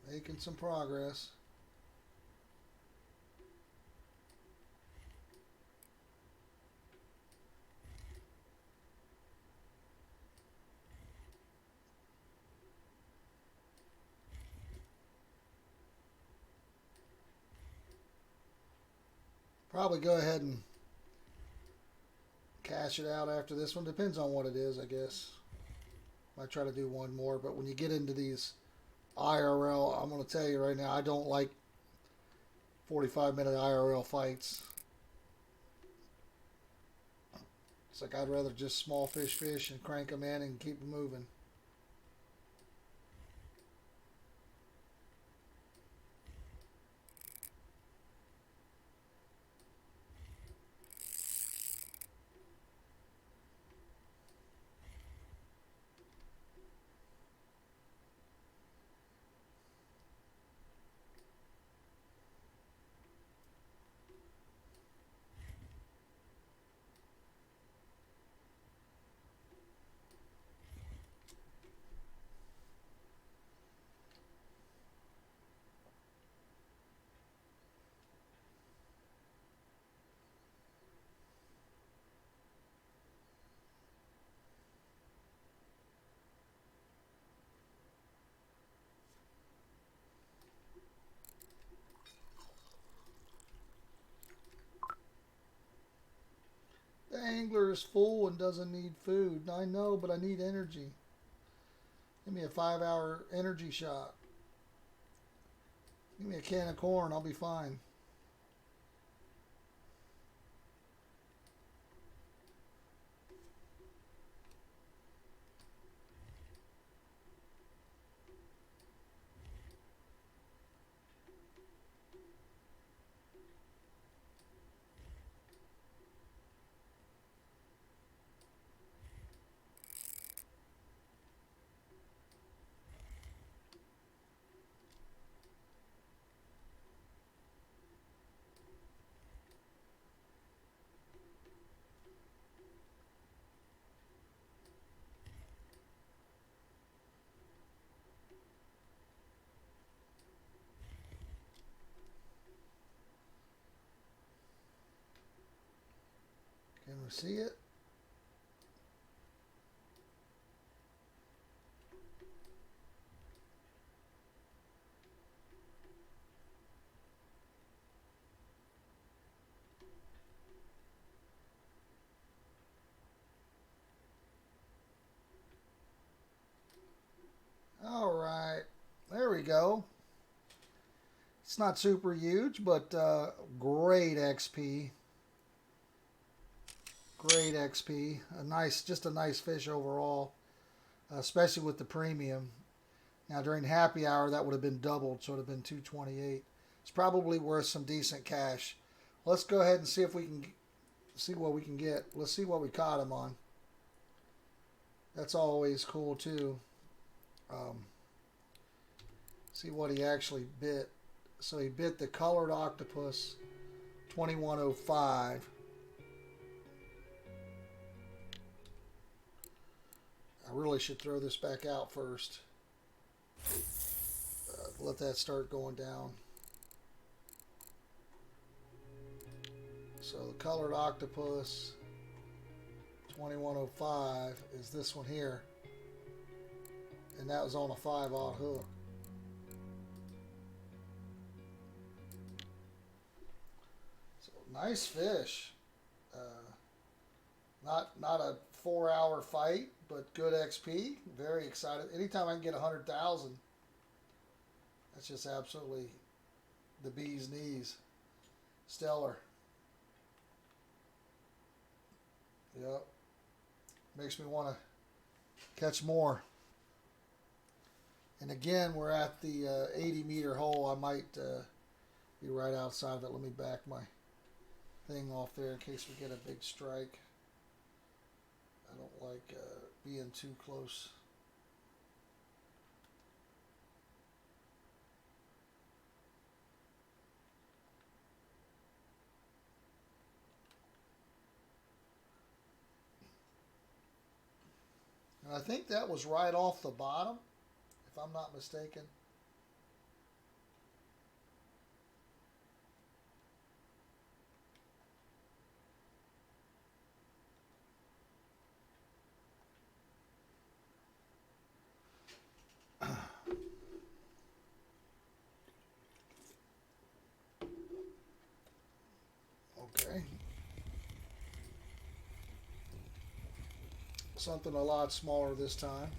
making some progress. Probably go ahead and cash it out after this one. Depends on what it is, I guess. Might try to do one more, but when you get into these IRL, I'm going to tell you right now, I don't like 45-minute IRL fights. It's like I'd rather just small fish and crank them in and keep them moving. The angler is full and doesn't need food. I know, but I need energy. Give me a 5-hour energy shot. Give me a can of corn. I'll be fine. Can we see it? All right. There we go. It's not super huge, but great XP. Great XP. Just a nice fish overall, especially with the premium. Now during happy hour, that would have been doubled, so it would have been 228. It's probably worth some decent cash. Let's go ahead and see if we can see what we can get. Let's see what we caught him on. That's always cool too. See what he actually bit. So he bit the colored octopus, 2105. I really should throw this back out first. Let that start going down. So the colored octopus, 2105, is this one here. And that was on a 5/0 hook. So nice fish. Not a 4-hour fight, but good XP. Very excited. Anytime I can get 100,000, that's just absolutely the bee's knees. Stellar. Yep. Makes me want to catch more. And again, we're at the 80-meter hole. I might be right outside of it. Let me back my thing off there in case we get a big strike. I don't like being too close. And I think that was right off the bottom, if I'm not mistaken. Okay. Something a lot smaller this time.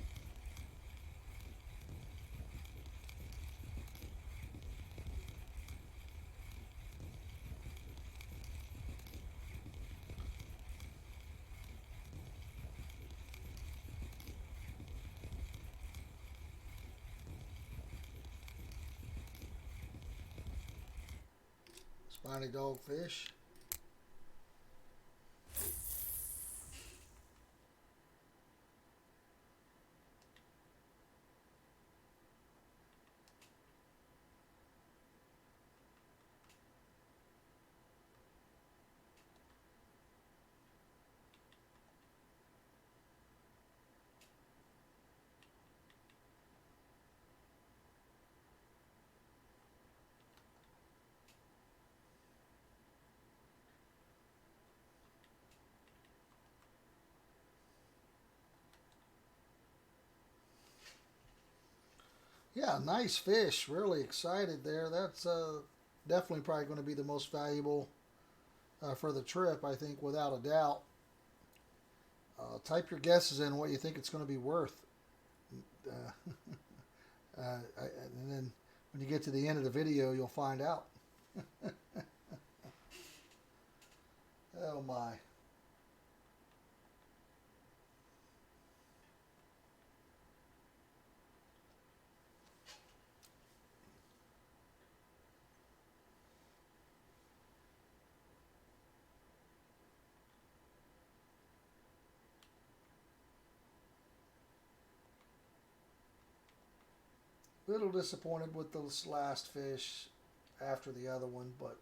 Spiny dogfish. Yeah, nice fish. Really excited there. That's definitely probably going to be the most valuable for the trip, I think, without a doubt. Type your guesses in what you think it's going to be worth. Uh, and then when you get to the end of the video, you'll find out. Oh my. Little disappointed with this last fish after the other one, but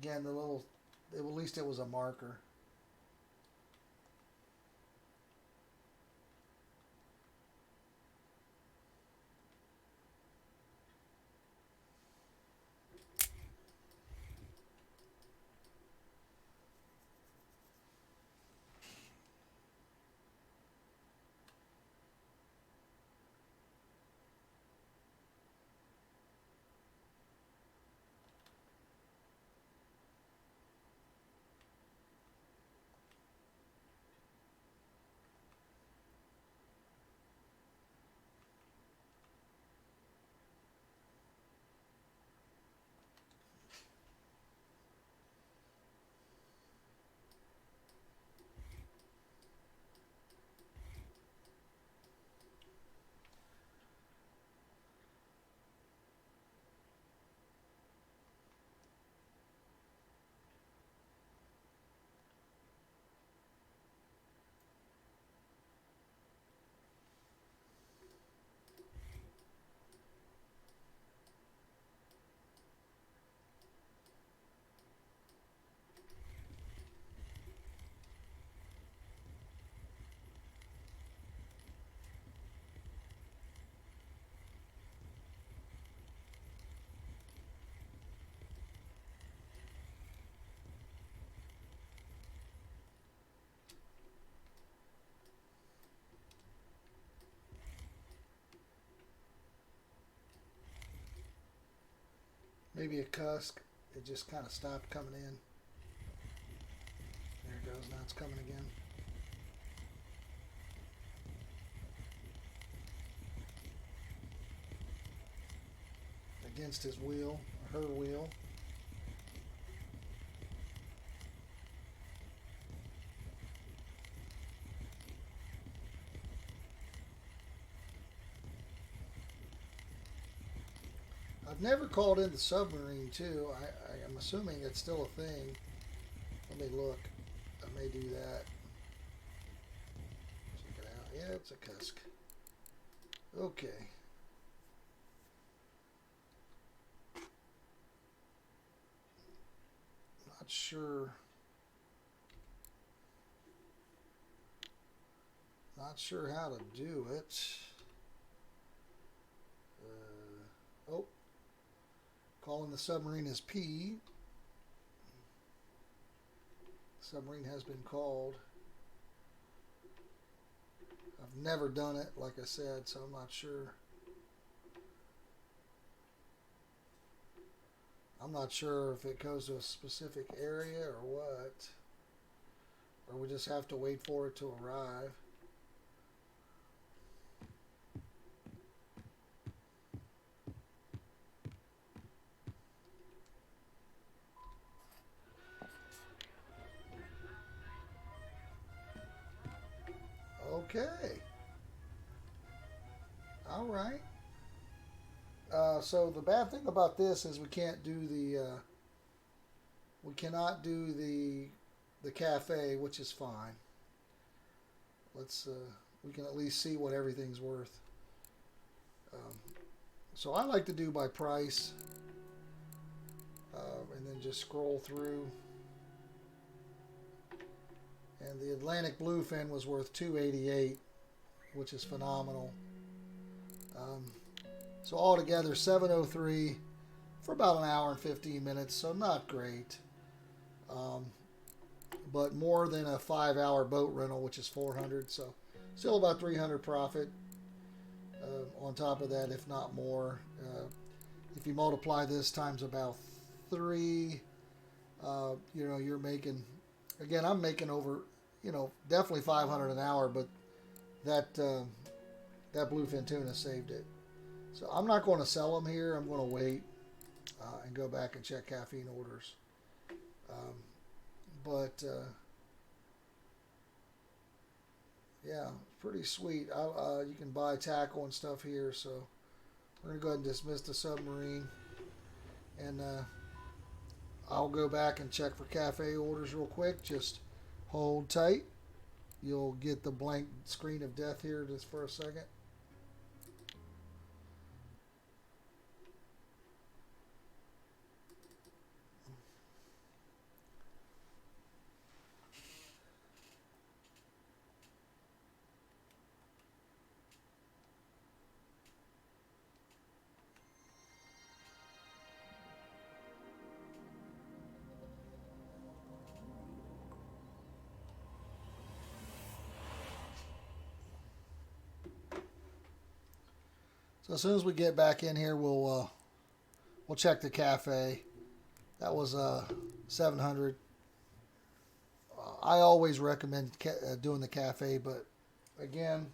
again, at least it was a marker. Maybe a cusk. It just kind of stopped coming in. There it goes. Now it's coming again. Against his wheel, or her wheel. I've never called in the submarine too. I'm assuming it's still a thing. Let me look. I may do that. Check it out. Yeah, it's a cusk. Okay. Not sure. Not sure how to do it. Oh. Calling the submarine as P. Submarine has been called. I've never done it, like I said, so I'm not sure. I'm not sure if it goes to a specific area or what. Or we just have to wait for it to arrive. Okay. All right. So the bad thing about this is we can't do we cannot do the cafe, which is fine. Let's we can at least see what everything's worth. So I like to do by price, and then just scroll through. And the Atlantic bluefin was worth $288, which is phenomenal. So altogether, $703 for about an hour and 15 minutes. So not great, but more than a 5-hour boat rental, which is $400. So still about $300 profit on top of that, if not more. If you multiply this times about 3, you're making. Again, I'm making over, definitely $500 an hour, but that bluefin tuna saved it. So I'm not going to sell them here. I'm going to wait and go back and check caffeine orders. Yeah, pretty sweet. You can buy tackle and stuff here. So we're going to go ahead and dismiss the submarine. And I'll go back and check for cafe orders real quick. Just hold tight. You'll get the blank screen of death here just for a second. So as soon as we get back in here, we'll check the cafe. That was 700. I always recommend doing the cafe, but again,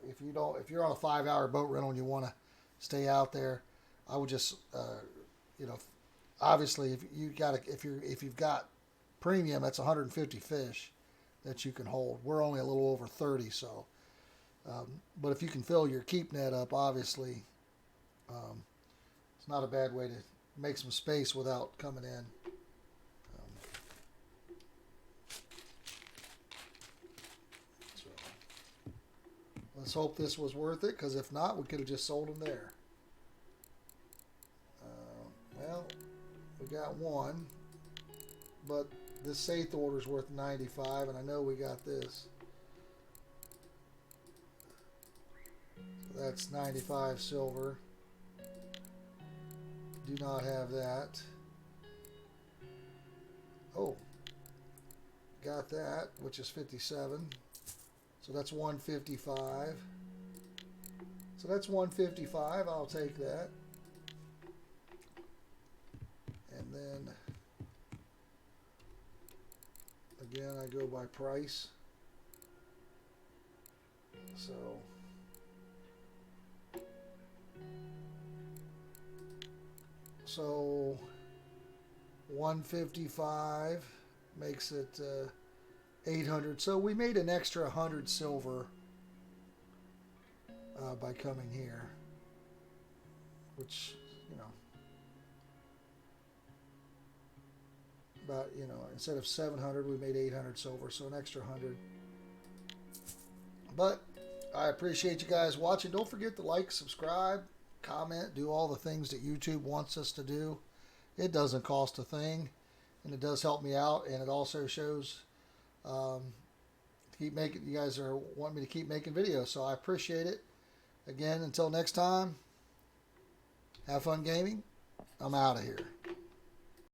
if you're on a 5-hour boat rental and you want to stay out there, I would just obviously if you've got premium, that's 150 fish that you can hold. We're only a little over 30, so. But if you can fill your keep net up, obviously, it's not a bad way to make some space without coming in. So let's hope this was worth it, because if not, we could have just sold them there. Well, we got one, but this Saith order is worth 95, and I know we got this. That's 95 silver. Do not have that. Oh, got that, which is 57. So that's 155. So that's 155. I'll take that. And then again, I go by price. So 155 makes it 800. So we made an extra 100 silver by coming here, which, about, instead of 700, we made 800 silver, so an extra 100. But I appreciate you guys watching. Don't forget to like, subscribe, comment, do all the things that YouTube wants us to do. It doesn't cost a thing, and it does help me out, and it also shows you guys want me to keep making videos, so I appreciate it. Again, until next time, have fun gaming. I'm out of here.